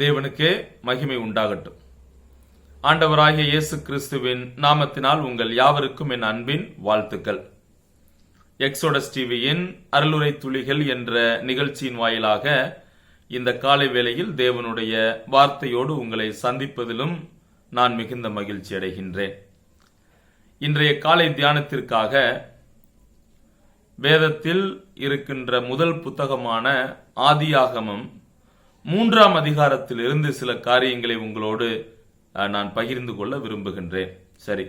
தேவனுக்கே மகிமை உண்டாகட்டும். ஆண்டவராகிய இயேசு கிறிஸ்துவின் நாமத்தினால் உங்கள் யாவருக்கும் என் அன்பின் வாழ்த்துக்கள். எக்ஸோடஸ் டிவியின் அருளுரை துளிகள் என்ற நிகழ்ச்சியின் வாயிலாக இந்த காலை வேளையில் தேவனுடைய வார்த்தையோடு உங்களை சந்திப்பதிலும் நான் மிகுந்த மகிழ்ச்சி அடைகின்றேன். இன்றைய காலை தியானத்திற்காக வேதத்தில் இருக்கின்ற முதல் புத்தகமான ஆதியாகமம் 3ஆம் அதிகாரத்திலிருந்து சில காரியங்களை உங்களோடு நான் பகிர்ந்து கொள்ள விரும்புகின்றேன். சரி,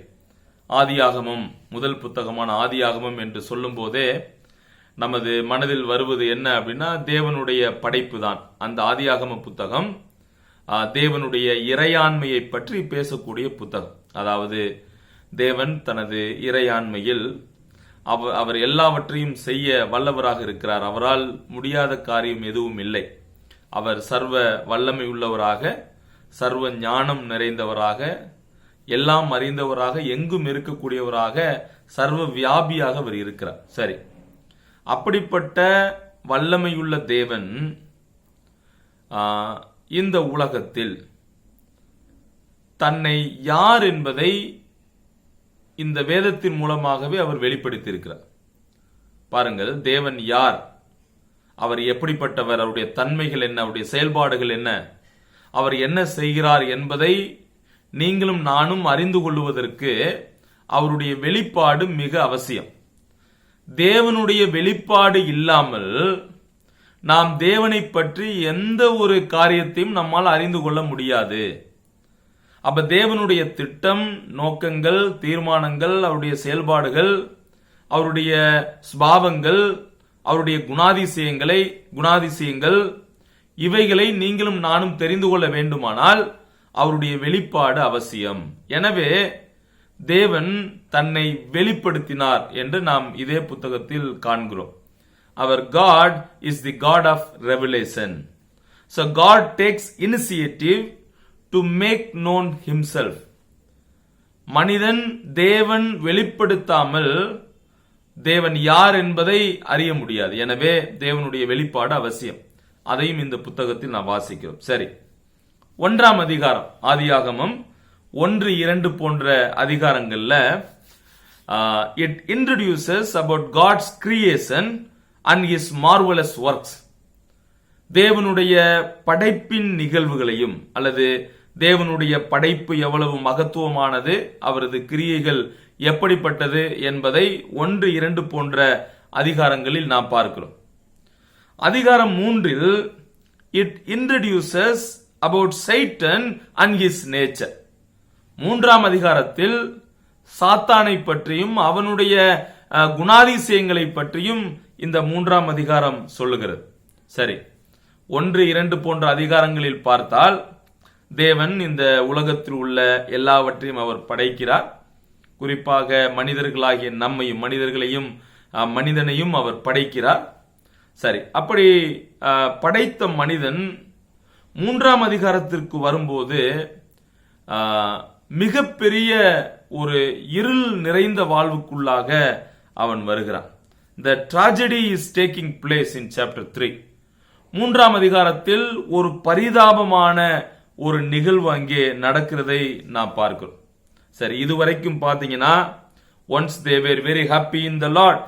ஆதியாகமம் முதல் புத்தகமான ஆதியாகமம் என்று சொல்லும் போதே நமது மனதில் வருவது என்ன அப்படின்னா, தேவனுடைய படைப்பு தான். அந்த ஆதியாகம புத்தகம் தேவனுடைய இறையாண்மையை பற்றி பேசக்கூடிய புத்தகம். அதாவது தேவன் தனது இறையாண்மையில் அவர் எல்லாவற்றையும் செய்ய வல்லவராக இருக்கிறார். அவரால் முடியாத காரியம் எதுவும் இல்லை. அவர் சர்வ வல்லமை உள்ளவராக, சர்வ ஞானம் நிறைந்தவராக, எல்லாம் அறிந்தவராக, எங்கும் இருக்கக்கூடியவராக, சர்வ வியாபியாக அவர் இருக்கிறார். சரி, அப்படிப்பட்ட வல்லமையுள்ள தேவன் இந்த உலகத்தில் தன்னை யார் என்பதை இந்த வேதத்தின் மூலமாகவே அவர் வெளிப்படுத்தியிருக்கிறார். பாருங்கள், தேவன் யார், அவர் எப்படிப்பட்டவர், அவருடைய தன்மைகள் என்ன, அவருடைய செயல்பாடுகள் என்ன, அவர் என்ன செய்கிறார் என்பதை நீங்களும் நானும் அறிந்து கொள்வதற்கு அவருடைய வெளிப்பாடு மிக அவசியம். தேவனுடைய வெளிப்பாடு இல்லாமல் நாம் தேவனை பற்றி எந்த ஒரு காரியத்தையும் நம்மால் அறிந்து கொள்ள முடியாது. அப்ப தேவனுடைய திட்டம், நோக்கங்கள், தீர்மானங்கள், அவருடைய செயல்பாடுகள், அவருடைய சுபாவங்கள், அவருடைய குணாதிசயங்கள் இவைகளை நீங்களும் நானும் தெரிந்து கொள்ள வேண்டுமானால் அவருடைய வெளிப்பாடு அவசியம். எனவே தேவன் தன்னை வெளிப்படுத்தினார் என்று நாம் இதே புத்தகத்தில் காண்கிறோம். அவர் God is the God of revelation. So God takes initiative to make known himself. மனிதன் தேவன் வெளிப்படுத்தாமல் தேவன் யார் என்பதை அறிய முடியாது. எனவே தேவனுடைய வெளிப்பாடு அவசியம். அதையும் இந்த புத்தகத்தில் நாம் வாசிக்கிறோம். சரி, 1ஆம் அதிகாரம் ஆதியாகமம் 1, 2 போன்ற அதிகாரங்கள்ல it introduces about God's creation and his marvellous works. தேவனுடைய படைப்பின் நிகழ்வுகளையும் அல்லது தேவனுடைய படைப்பு எவ்வளவு மகத்துவமானது, அவரது கிரியைகள் எப்படிப்பட்டது என்பதை 1, 2 போன்ற அதிகாரங்களில் நாம் பார்க்கிறோம். அதிகாரம் 3இல் it introduces about Satan and his nature. 3ஆம் அதிகாரத்தில் சாத்தானை பற்றியும் அவனுடைய குணாதிசயங்களை பற்றியும் இந்த 3ஆம் அதிகாரம் சொல்லுகிறது. சரி, 1, 2 போன்ற அதிகாரங்களில் பார்த்தால் தேவன் இந்த உலகத்தில் உள்ள எல்லாவற்றையும் அவர் படைக்கிறார். குறிப்பாக மனிதர்களாகிய நம்மையும் மனிதனையும் அவர் படைக்கிறார். சரி, அப்படி படைத்த மனிதன் 3ஆம் அதிகாரத்திற்கு வரும்போது மிகப்பெரிய ஒரு இருள் நிறைந்த வாழ்வுக்குள்ளாக அவன் வருகிறான். The tragedy is taking place in chapter 3. 3ஆம் அதிகாரத்தில் ஒரு பரிதாபமான ஒரு நிகழ்வு அங்கே நடக்கிறதை நாம் பார்க்கிறோம். சரி, இதுவரைக்கும் பார்த்தீங்கன்னா once they were very happy in the Lord,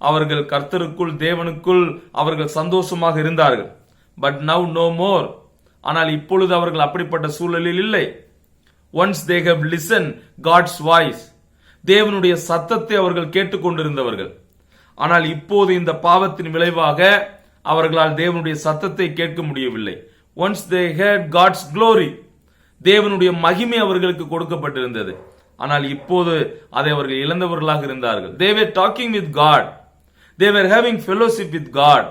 அவர்கள் கர்த்தருக்குள் தேவனுக்குள் அவர்கள் சந்தோஷமாக இருந்தார்கள். பட் now no more, ஆனால் இப்பொழுது அவர்கள் அப்படிப்பட்ட சூழலில் இல்லை. once they have listened God's voice, தேவனுடைய சத்தத்தை அவர்கள் கேட்டுக்கொண்டிருந்தவர்கள். ஆனால் இப்போது இந்த பாவத்தின் விளைவாக அவர்களால் தேவனுடைய சத்தத்தை கேட்க முடியவில்லை. once they heard God's glory, தேவனுடைய மகிமை அவர்களுக்கு கொடுக்கப்பட்டிருந்தது. ஆனால் இப்போது அதை அவர்கள் இழந்தவர்களாக இருந்தார்கள். they were talking with God, they were having fellowship with God,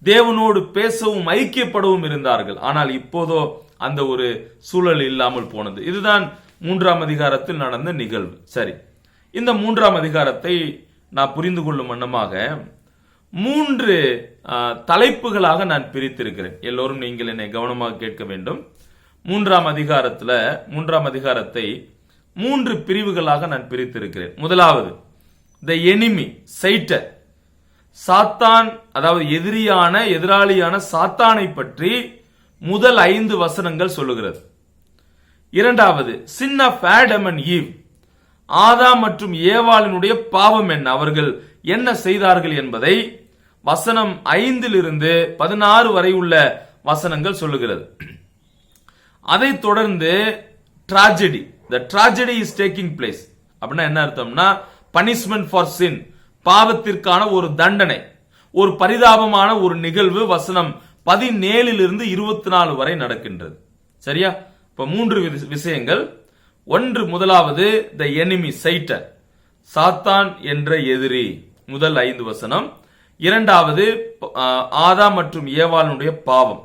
தேவனோடு பேசவும் ஐக்கியப்படவும் இருந்தார்கள். ஆனால் இப்போதோ அந்த ஒரு சூழல் இல்லாமல் போனது. இதுதான் 3ஆம் அதிகாரத்தில் நடந்த நிகழ்வு. சரி, இந்த 3ஆம் அதிகாரத்தை நான் புரிந்து கொள்ளும் வண்ணமாக 3 தலைப்புகளாக நான் பிரித்திருக்கிறேன். எல்லோரும் நீங்கள் என்னை கவனமாக கேட்க வேண்டும். 3ஆம் அதிகாரத்தை 3 பிரிவுகளாக நான் பிரித்திருக்கிறேன். முதலாவது, த எனிமி, சைட்டன், சாத்தான், அதாவது எதிராளியான சாத்தானை பற்றி முதல் 5 வசனங்கள் சொல்லுகிறது. இரண்டாவது, sin of Adam and Eve, ஆதாம் மற்றும் ஏவாளினுடைய பாவம் என்ன, அவர்கள் என்ன செய்தார்கள் என்பதை வசனம் 5 16 வரை உள்ள வசனங்கள் சொல்லுகிறது. அதைத் தொடர்ந்து tragedy, the tragedy is taking place. அப்படின்னா என்ன அர்த்தம்னா, punishment for sin, பாவத்திற்கான ஒரு தண்டனை, ஒரு பரிதாபமான ஒரு நிகழ்வு வசனம் 17 24 வரை நடக்கின்றது. சரியா? இப்ப 3 விஷயங்கள். முதலாவது the enemy, Satan, சாத்தான் என்ற எதிரி, முதல் 5 வசனம். இரண்டாவது ஆதாம் மற்றும் ஏவாளுடைய பாவம்.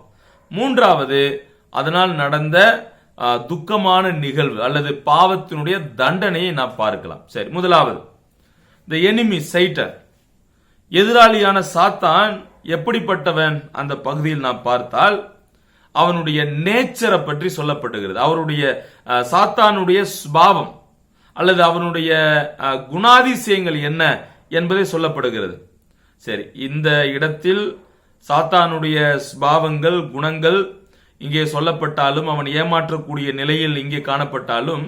மூன்றாவது அதனால் நடந்த துக்கமான நிகழ்வு அல்லது பாவத்தினுடைய தண்டனையை நாம் பார்க்கலாம். சரி, முதலாவது the enemy, Satan, எதிராளியான சாத்தான் எப்படிப்பட்டவன்? அந்த பகுதியில் நாம் பார்த்தால் அவனுடைய நேச்சரை பற்றி சொல்லப்பட்டுகிறது. அவருடைய சாத்தானுடைய சுபாவம் அல்லது அவனுடைய குணாதிசயங்கள் என்ன என்பதை சொல்லப்படுகிறது. சரி, இந்த இடத்தில் சாத்தானுடைய சுபாவங்கள், குணங்கள் இங்கே சொல்லப்பட்டாலும், அவன் ஏமாற்றக்கூடிய நிலையில் இங்கே காணப்பட்டாலும்,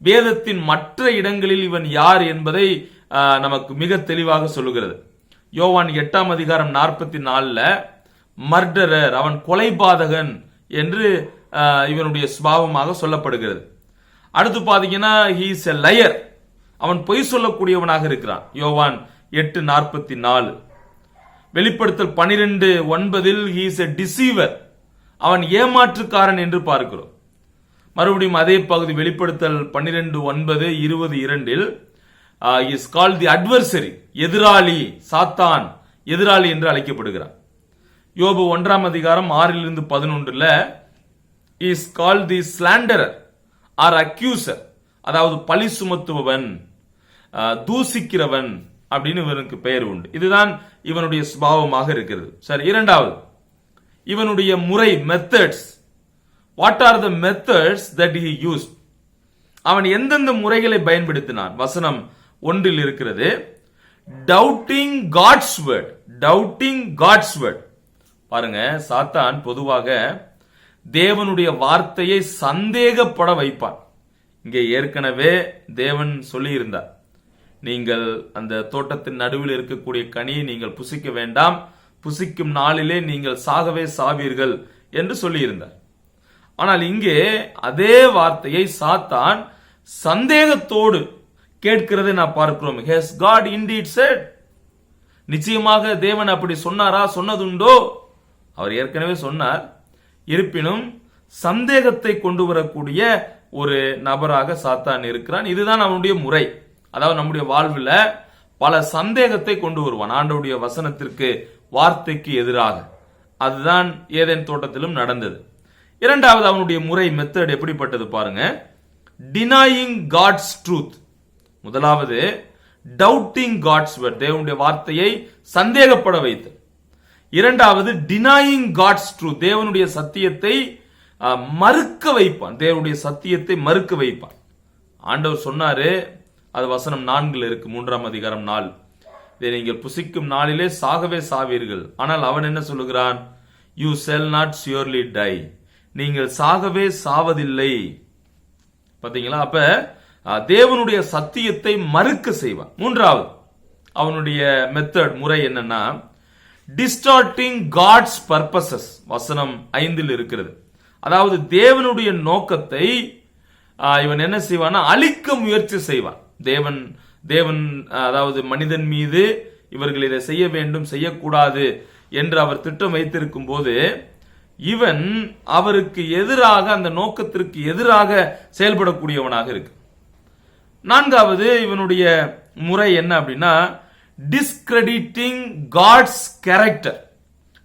வேதத்தின் மற்ற இடங்களில் இவன் யார் என்பதை நமக்கு மிக தெளிவாக சொல்லுகிறது. யோவான் 8 அதிகாரம் 44 மர்டரர், அவன் கொலைபாதகன் என்று இவனுடைய சுபாவமாக சொல்லப்படுகிறது. அடுத்து பாத்தீங்கன்னா he is a liar, அவன் பொய் சொல்லக்கூடியவனாக இருக்கிறான். யோவான் 8:44. வெளிப்படுத்தல் 12:9 he is a deceiver, அவன் ஏமாற்றுக்காரன் என்று பார்க்கிறோம். மறுபடியும் அதே பகுதி வெளிப்படுத்தல் 12:9 22 is called the adversary, எதிராளி, சாத்தான் எதிராளி என்று அழைக்கப்படுகிறான். யோபு 1 அதிகாரம் 6-11 is called the slanderer or accuser, அதாவது பழி சுமத்துபவன், தூசிக்கிறவன் அப்படின்னு இவனுக்கு பெயர் உண்டு. இதுதான் இவனுடைய சுபாவமாக இருக்கிறது. சரி, இரண்டாவது இவனுடைய முறை, methods. What are the methods that he used? அவன் எந்தெந்த முறைகளை பயன்படுத்தினான்? வசனம் 1 இருக்கிறது, doubting God's word, doubting God's word. பாருங்க, சாத்தான் பொதுவாக தேவனுடைய வார்த்தையை சந்தேகப்பட வைப்பான். இங்கே ஏற்கனவே தேவன் சொல்லி இருந்தார், நீங்கள் அந்த தோட்டத்தின் நடுவில் இருக்கக்கூடிய கனியை நீங்கள் புசிக்க வேண்டாம், புசிக்கும் நாளிலே நீங்கள் சாகவே சாவீர்கள் என்று சொல்லி இருந்தார். ஆனால் இங்கே அதே வார்த்தையை சாத்தான் சந்தேகத்தோடு கேட்கிறதை நான் பார்க்கிறோம். Has God indeed said? நிச்சயமாக தேவன் அப்படி சொன்னாரா, சொன்னதுண்டோ? அவர் ஏற்கனவே சொன்னார். இருப்பினும் சந்தேகத்தை கொண்டு வரக்கூடிய ஒரு நபராக சாத்தான் இருக்கிறான். இதுதான் அவனுடைய முறை. அதாவது நம்முடைய வாழ்வில் பல சந்தேகத்தை கொண்டு வருவான் ஆண்டவருடைய வசனத்திற்கு, வார்த்தைக்கு எதிராக. அதுதான் ஏதேன் தோட்டத்திலும் நடந்தது. இரண்டாவது அவனுடைய முறை, மெத்தட் எப்படிப்பட்டது பாருங்க, டினாயிங் காட்ஸ் ட்ரூத். முதலாவது டவுட்டிங் காட்ஸ் வேர்ட், தேவனுடைய வார்த்தையை சந்தேகப்பட வைத்து. இரண்டாவது டினாயிங் காட்ஸ் ட்ரூத், தேவனுடைய சத்தியத்தை மறுக்க வைப்பான், தேவனுடைய சத்தியத்தை மறுக்க வைப்பான். ஆண்டவர் சொன்னாரு, அது வசனம் 4 இருக்கு, 3 அதிகாரம் 4, இதை நீங்கள் புசிக்கும் நாளிலே சாகவே சாவீர்கள். ஆனால் அவன் என்ன சொல்லுகிறான்? You shall not surely die, நீங்கள் சாகவே சாவதில்லை. பாத்தீங்களா? அப்ப தேவனுடைய சத்தியத்தை மறுக்க செய்வான். மூன்றாவது அவனுடைய மெத்தட், முறை என்னன்னா, டிஸ்டார்டிங் காட்ஸ் பர்பசஸ். வசனம் 5 இருக்கிறது. அதாவது தேவனுடைய நோக்கத்தை இவன் என்ன செய்வான்? அழிக்க முயற்சி செய்வான். தேவன் அதாவது மனிதன் மீது இவர்கள் இதை செய்ய வேண்டும், செய்யக்கூடாது என்று அவர் திட்டம் வைத்திருக்கும் போது இவன் அவருக்கு எதிராக, அந்த நோக்கத்திற்கு எதிராக செயல்படக்கூடியவனாக இருக்கு. நான்காவது இவனுடைய முறை என்ன அப்படின்னா, discrediting God's character.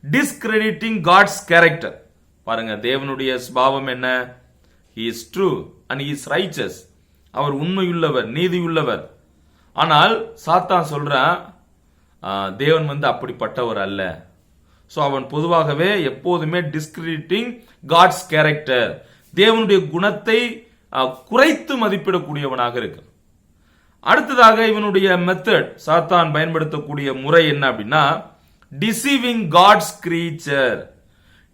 Discrediting God's character. பாருங்க, தேவனுடைய சுபாவம் என்ன? he is true and he is righteous, அவர் உண்மையுள்ளவர், நீதியுள்ளவர். ஆனால் சாத்தான் சொல்றான், தேவன் அப்படிப்பட்டவர் அல்ல. சோ அவன் பொதுவாகவே எப்போதுமே டிஸ்கிரெடிட்டிங் காட்ஸ் கேரக்டர், தேவனுடைய குணத்தை குறைத்து மதிப்பிடக்கூடியவனாக இருக்கு. அடுத்ததாக இவனுடைய மெத்தட், சாத்தான் பயன்படுத்தக்கூடிய முறை என்ன அப்படின்னா, deceiving God's creature.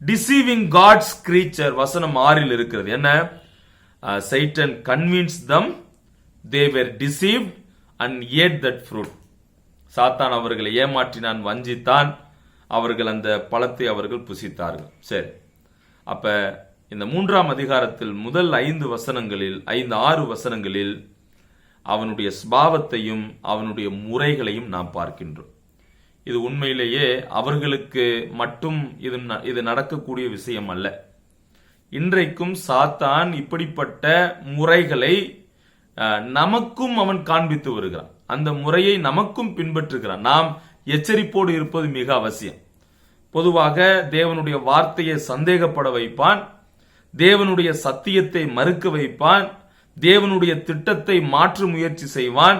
Deceiving God's creature வசனம் 6 இருக்கிறது. என்ன? Satan convinced them they were deceived and ate that fruit. சாத்தான் அவர்களை ஏமாற்றினான், வஞ்சித்தான், அவர்கள் அந்த பழத்தை அவர்கள் புசித்தார்கள். சரி, அப்ப இந்த 3ஆம் அதிகாரத்தில் முதல் 5 வசனங்களில் 5-6 வசனங்களில் அவனுடைய ஸ்பாவத்தையும் அவனுடைய முறைகளையும் நாம் பார்க்கின்றோம். இது உண்மையிலேயே அவர்களுக்கு மட்டும் இது நடக்கக்கூடிய விஷயம் அல்ல. இன்றைக்கும் சாத்தான் இப்படிப்பட்ட முறைகளை நமக்கும் அவன் காண்பித்து வருகிறான். அந்த முறையை நமக்கும் பின்பற்றுகிறான். நாம் எச்சரிப்போடு இருப்பது மிக அவசியம். பொதுவாக தேவனுடைய வார்த்தையை சந்தேகப்பட வைப்பான், தேவனுடைய சத்தியத்தை மறுக்க வைப்பான், தேவனுடைய திட்டத்தை மாற்று முயற்சி செய்வான்,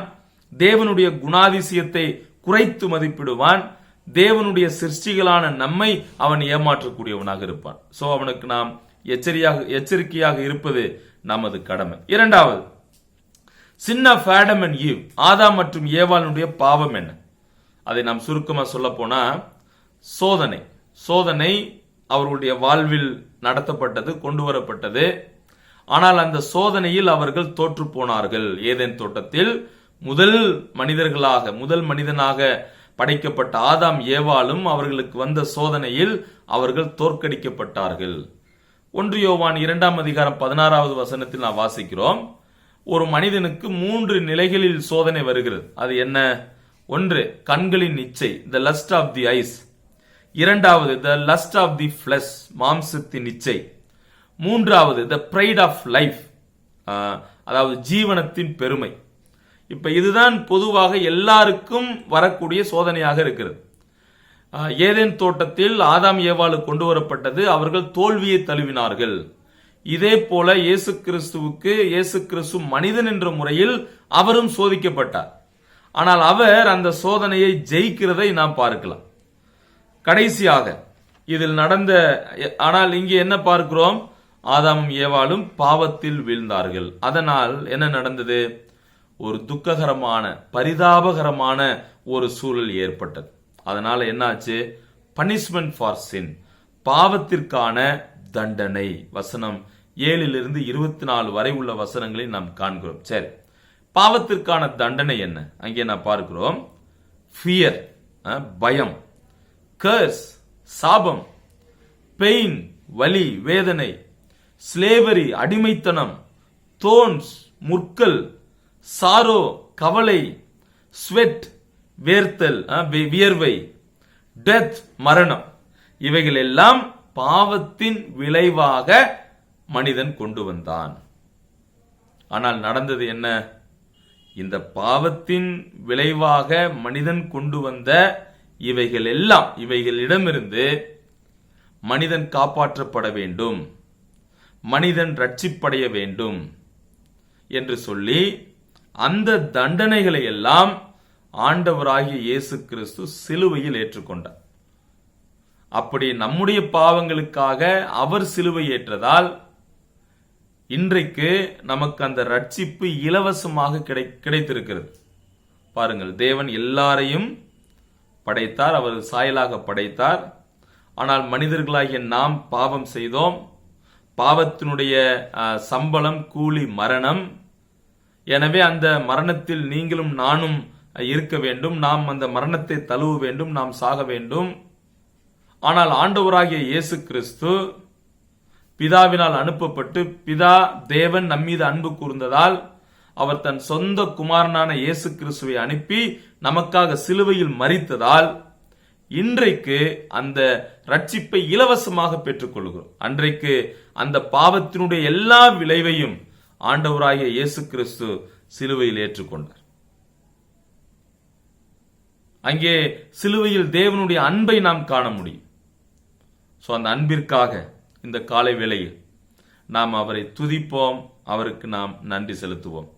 தேவனுடைய குணாதிசயத்தை குறைத்து மதிப்பிடுவான், தேவனுடைய சிருஷ்டிகளான நம்மை அவன் ஏமாற்றக்கூடியவனாக இருப்பான். சோ அவனுக்கு நாம் எச்சரிக்கையாக இருப்பது நமது கடமை. இரண்டாவது, sin of Adam and Eve, ஆதாம் மற்றும் ஏவாளுடைய பாவம் என்ன? அதை நாம் சுருக்கமா சொல்ல போனா, சோதனை அவர்களுடைய வாழ்வில் நடத்தப்பட்டது, கொண்டு வரப்பட்டது. ஆனால் அந்த சோதனையில் அவர்கள் தோற்று போனார்கள். ஏதேன் தோட்டத்தில் முதல் மனிதனாக படைக்கப்பட்ட ஆதாம் ஏவாளும் அவர்களுக்கு வந்த சோதனையில் அவர்கள் தோற்கடிக்கப்பட்டார்கள். 1 யோவான் 2ஆம் அதிகாரம் 16வது வசனத்தில் நாம் வாசிக்கிறோம், ஒரு மனிதனுக்கு 3 நிலைகளில் சோதனை வருகிறது. அது என்ன? 1, கண்களின் இச்சை, the lust of the eyes. 2வது, the lust of the flesh, மாம்சத்தின் இச்சை. 3வது, த பிரைட் ஆஃப் லைஃப், அதாவது ஜீவனத்தின் பெருமை. இப்ப இதுதான் பொதுவாக எல்லாருக்கும் வரக்கூடிய சோதனையாக இருக்கிறது. ஏதேன் தோட்டத்தில் ஆதாம் ஏவாளு கொண்டு வரப்பட்டது, அவர்கள் தோல்வியை தழுவினார்கள். இதே போல இயேசு கிறிஸ்து மனிதன் என்ற முறையில் அவரும் சோதிக்கப்பட்டார். ஆனால் அவர் அந்த சோதனையை ஜெயிக்கிறதை நாம் பார்க்கலாம். கடைசியாக இதில் நடந்த, ஆனால் இங்கே என்ன பார்க்கிறோம்? ஆதாமும் ஏவாளும் பாவத்தில் வீழ்ந்தார்கள். அதனால் என்ன நடந்தது? ஒரு துக்ககரமான, பரிதாபகரமான ஒரு சூழல் ஏற்பட்டது. அதனால என்னாச்சு? பனிஷ்மெண்ட் ஃபார் சின், பாவத்திற்கான தண்டனை. வசனம் 7 24 வரை உள்ள வசனங்களை நாம் காண்கிறோம். சரி, பாவத்திற்கான தண்டனை என்ன? அங்கே நான் பார்க்கிறோம், ஃபியர், பயம், கர்ஸ், சாபம், பெயின், வலி, வேதனை, ஸ்லேவரி, அடிமைத்தனம், தோன்ஸ், முற்கள், சாரோ, கவலை, ஸ்வெட், வேர்த்தல், வியர்வை, டெத், மரணம். இவைகள் எல்லாம் பாவத்தின் விளைவாக மனிதன் கொண்டு வந்தான். ஆனால் நடந்தது என்ன? இந்த பாவத்தின் விளைவாக மனிதன் கொண்டு வந்த இவைகளிடமிருந்து மனிதன் காப்பாற்றப்பட வேண்டும், மனிதன் ரட்சிப்படைய வேண்டும் என்று சொல்லி அந்த தண்டனைகளை எல்லாம் ஆண்டவராகிய இயேசு கிறிஸ்து சிலுவையில் ஏற்றுக்கொண்டார். அப்படி நம்முடைய பாவங்களுக்காக அவர் சிலுவை ஏற்றதால் இன்றைக்கு நமக்கு அந்த ரட்சிப்பு இலவசமாக கிடைத்திருக்கிறது. பாருங்கள், தேவன் எல்லாரையும் படைத்தார், அவர் சாயலாக படைத்தார். ஆனால் மனிதர்களாகிய நாம் பாவம் செய்தோம். பாவத்தினுடைய சம்பளம், கூலி, மரணம். எனவே அந்த மரணத்தில் நீங்களும் நானும் இருக்க வேண்டும். நாம் அந்த மரணத்தை தழுவ வேண்டும், நாம் சாக வேண்டும். ஆனால் ஆண்டவராகிய இயேசு கிறிஸ்து பிதாவினால் அனுப்பப்பட்டு, பிதா தேவன் நம்மீது அன்பு கூர்ந்ததால் அவர் தன் சொந்த குமாரனான இயேசு கிறிஸ்துவை அனுப்பி நமக்காக சிலுவையில் மரித்ததால் இன்றைக்கு அந்த ரட்சிப்பை இலவசமாக பெற்றுக் கொள்கிறோம். அன்றைக்கு அந்த பாவத்தினுடைய எல்லா விளைவையும் ஆண்டவராகிய இயேசு கிறிஸ்து சிலுவையில் ஏற்றுக்கொண்டார். அங்கே சிலுவையில் தேவனுடைய அன்பை நாம் காண முடியும். சோ அந்த அன்பிற்காக இந்த காலை வேளையில் நாம் அவரை துதிப்போம், அவருக்கு நாம் நன்றி செலுத்துவோம்.